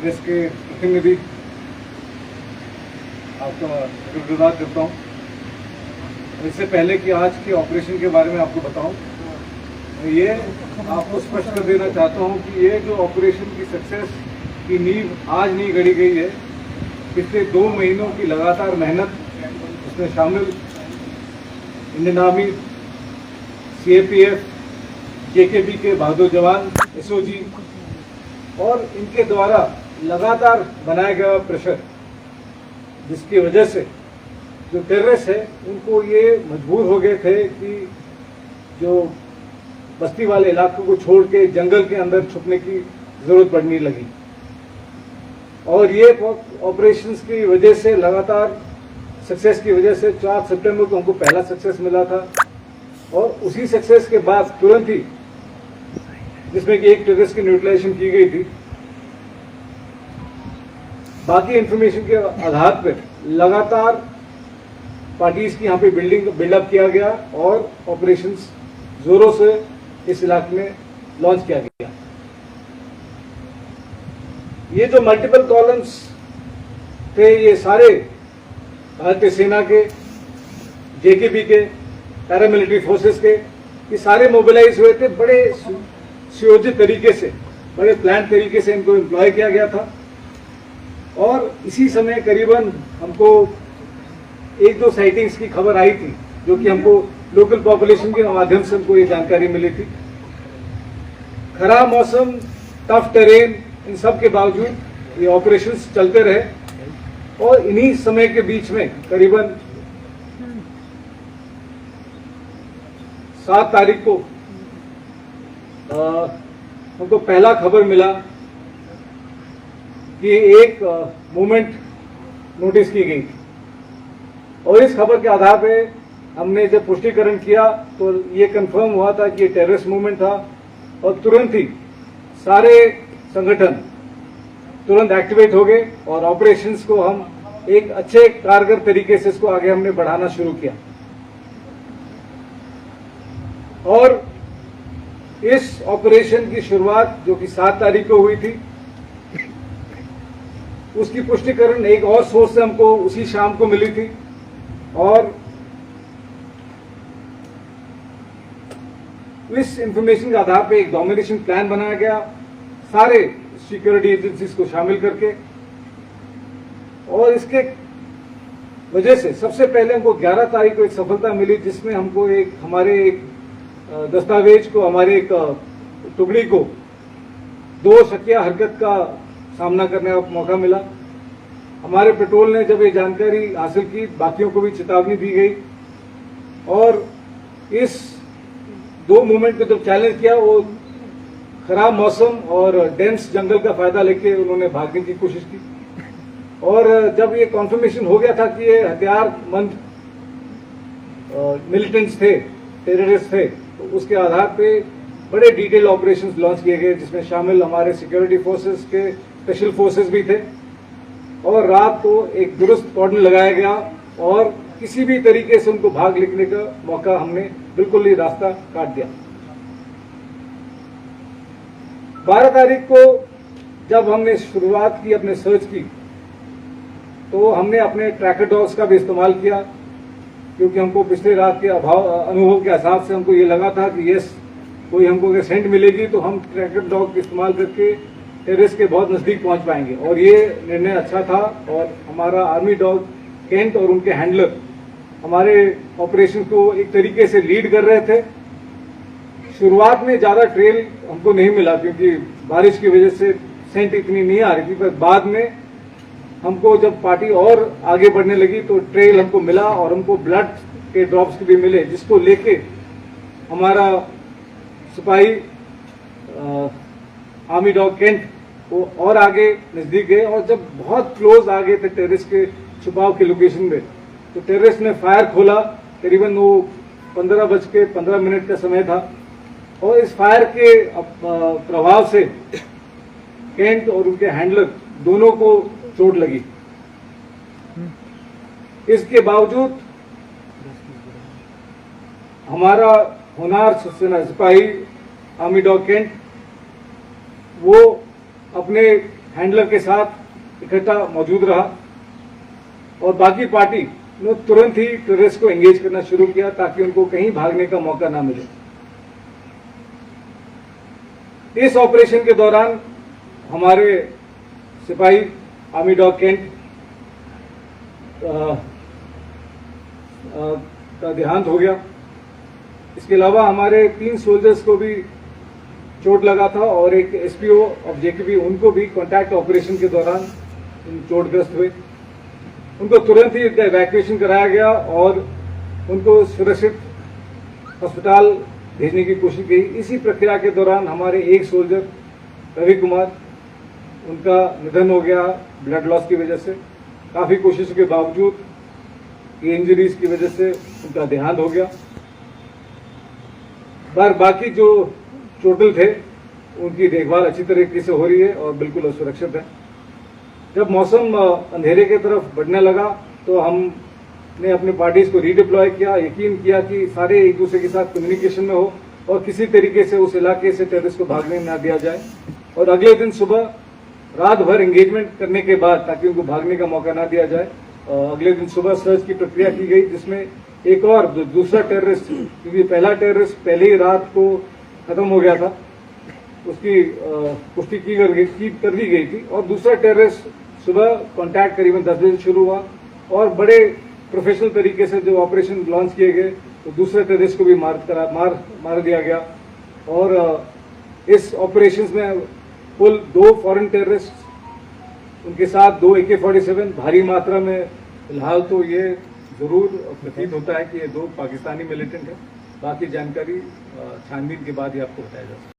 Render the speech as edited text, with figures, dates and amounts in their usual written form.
देश के प्रतिनिधि, आपका शुक्रगुजार करता हूँ। इससे पहले कि आज के ऑपरेशन के बारे में आपको बताऊं, ये आपको स्पष्ट कर देना चाहता हूं कि ये जो ऑपरेशन की सक्सेस की नींव आज नहीं गढ़ी गई है, पिछले 2 महीनों की लगातार मेहनत इसमें शामिल इंडियन आर्मी, सीएपीएफ, जेकेबी के बहादुर जवान, एसओजी और इनके द्वारा लगातार बनाया गया प्रेशर, जिसकी वजह से जो टेररिस्ट है उनको ये मजबूर हो गए थे कि जो बस्ती वाले इलाकों को छोड़ के जंगल के अंदर छुपने की जरूरत पड़ने लगी। और ये ऑपरेशंस की वजह से, लगातार सक्सेस की वजह से 4 सितंबर को हमको पहला सक्सेस मिला था। और उसी सक्सेस के बाद तुरंत ही, जिसमें कि एक टेररिस्ट की न्यूट्रलाइजेशन की गई थी, बाकी इंफॉर्मेशन के आधार पर लगातार पार्टीज की यहाँ पे बिल्डअप किया गया और ऑपरेशंस जोरों से इस इलाके में लॉन्च किया गया। ये जो मल्टीपल कॉलम्स थे, ये सारे भारतीय सेना के, जेकेबी के, पैरामिलिट्री फोर्सेस के, ये सारे मोबिलाइज हुए थे। बड़े सुयोजित तरीके से, बड़े प्लान तरीके से इनको एम्प्लॉय किया गया था। और इसी समय करीबन हमको 1-2 साइटिंग्स की खबर आई थी, जो कि हमको लोकल पॉपुलेशन के माध्यम से हमको ये जानकारी मिली थी। खराब मौसम, टफ टेरेन, इन सब के बावजूद ये ऑपरेशंस चलते रहे। और इन्हीं समय के बीच में करीबन 7 तारीख को हमको पहला खबर मिला कि एक मूवमेंट नोटिस की गई थी। और इस खबर के आधार पे हमने जब पुष्टिकरण किया तो ये कंफर्म हुआ था कि ये टेररिस्ट मूवमेंट था। और तुरंत ही सारे संगठन तुरंत एक्टिवेट हो गए और ऑपरेशंस को हम एक अच्छे कारगर तरीके से इसको आगे हमने बढ़ाना शुरू किया। और इस ऑपरेशन की शुरुआत, जो कि 7 तारीख को हुई थी, उसकी पुष्टिकरण एक और सोर्स से हमको उसी शाम को मिली थी। और इस इंफॉर्मेशन के आधार पे एक डोमिनेशन प्लान बनाया गया, सारे सिक्योरिटी एजेंसीज को शामिल करके। और इसके वजह से सबसे पहले हमको 11 तारीख को एक सफलता मिली, जिसमें हमको हमारे एक दस्तावेज को, हमारे एक टुकड़ी को 2 शकिया हरकत का सामना करने का मौका मिला। हमारे पेट्रोल ने जब ये जानकारी हासिल की, बाकियों को भी चेतावनी दी गई। और इस 2 मूवमेंट को जब चैलेंज किया, वो खराब मौसम और डेंस जंगल का फायदा लेके उन्होंने भागने की कोशिश की। और जब ये कॉन्फर्मेशन हो गया था कि ये हथियारबंद मिलिटेंट्स थे, टेररिस्ट थे, तो उसके आधार पे बड़े डिटेल ऑपरेशंस लॉन्च किए गए, जिसमें शामिल हमारे सिक्योरिटी फोर्सेस के स्पेशल फोर्सेस भी थे। और रात को एक दुरुस्त कॉर्डन लगाया गया और किसी भी तरीके से उनको भाग निकलने का मौका हमने बिल्कुल ही रास्ता काट दिया। 12 तारीख को जब हमने शुरुआत की, अपने सर्च की, तो हमने अपने ट्रैकर डॉग्स का भी इस्तेमाल किया, क्योंकि हमको पिछले रात के अनुभव के हिसाब से हमको ये लगा था कि यस, कोई हमको अगर सेंट मिलेगी तो हम ट्रैकर डॉग का इस्तेमाल करके टेररिस्ट के बहुत नजदीक पहुंच पाएंगे। और ये निर्णय अच्छा था। और हमारा आर्मी डॉग केंट और उनके हैंडलर हमारे ऑपरेशन को एक तरीके से लीड कर रहे थे। शुरुआत में ज्यादा ट्रेल हमको नहीं मिला, क्योंकि बारिश की वजह से सेंट इतनी नहीं आ रही थी। पर बाद में हमको जब पार्टी और आगे बढ़ने लगी तो ट्रेल हमको मिला और हमको ब्लड के ड्रॉप्स भी मिले, जिसको लेके हमारा सिपाही आर्मी डॉग केंट वो और आगे नजदीक गए। और जब बहुत क्लोज आ गए थे टेररिस्ट के छुपाव के लोकेशन में, तो टेररिस्ट ने फायर खोला। करीबन वो 15:15 का समय था। और इस फायर के प्रभाव से केंट और उनके हैंडलर दोनों को चोट लगी। इसके बावजूद हमारा होनहार सिपाही आर्मी डॉग केंट वो अपने हैंडलर के साथ इकट्ठा मौजूद रहा और बाकी पार्टी ने तुरंत ही टेररिस्ट को एंगेज करना शुरू किया ताकि उनको कहीं भागने का मौका ना मिले। इस ऑपरेशन के दौरान हमारे सिपाही आर्मी डॉग कैंट का देहांत हो गया। इसके अलावा हमारे 3 सोल्जर्स को भी चोट लगा था और एक एसपीओ ऑफ जेकेबी उनको भी कॉन्टैक्ट ऑपरेशन के दौरान चोटग्रस्त हुए। उनको तुरंत ही इवैक्यूएशन कराया गया और उनको सुरक्षित अस्पताल भेजने की कोशिश की। इसी प्रक्रिया के दौरान हमारे एक सोल्जर रवि कुमार उनका निधन हो गया ब्लड लॉस की वजह से। काफी कोशिशों के बावजूद ये इंजरीज की वजह से उनका देहांत हो गया। पर बाकी जो चोटिल थे उनकी देखभाल अच्छी तरीके से हो रही है और बिल्कुल सुरक्षित है। जब मौसम अंधेरे की तरफ बढ़ने लगा तो हमने अपनी पार्टीज को रीडिप्लॉय किया, यकीन किया कि सारे एक दूसरे के साथ कम्युनिकेशन में हो और किसी तरीके से उस इलाके से टेररिस्ट को भागने ना दिया जाए। और अगले दिन सुबह रात भर एंगेजमेंट करने के बाद, ताकि उनको भागने का मौका ना दिया जाए, अगले दिन सुबह सर्च की प्रक्रिया की गई, जिसमें एक और दूसरा टेररिस्ट, क्योंकि पहला टेररिस्ट पहले ही रात को खत्म हो गया था, उसकी पुष्टि कर दी गई थी। और दूसरा टेररिस्ट सुबह कांटेक्ट करीबन 10 बजे शुरू हुआ और बड़े प्रोफेशनल तरीके से जो ऑपरेशन लॉन्च किए गए तो दूसरे टेररिस्ट को भी मार दिया गया। और इस ऑपरेशन में कुल 2 फॉरेन टेररिस्ट, उनके साथ 2 AK-47 भारी मात्रा में। फिलहाल तो ये जरूर प्रतीत होता है कि ये 2 पाकिस्तानी मिलिटेंट है। बाकी जानकारी छानबीन के बाद ही आपको बताया जा सकता है।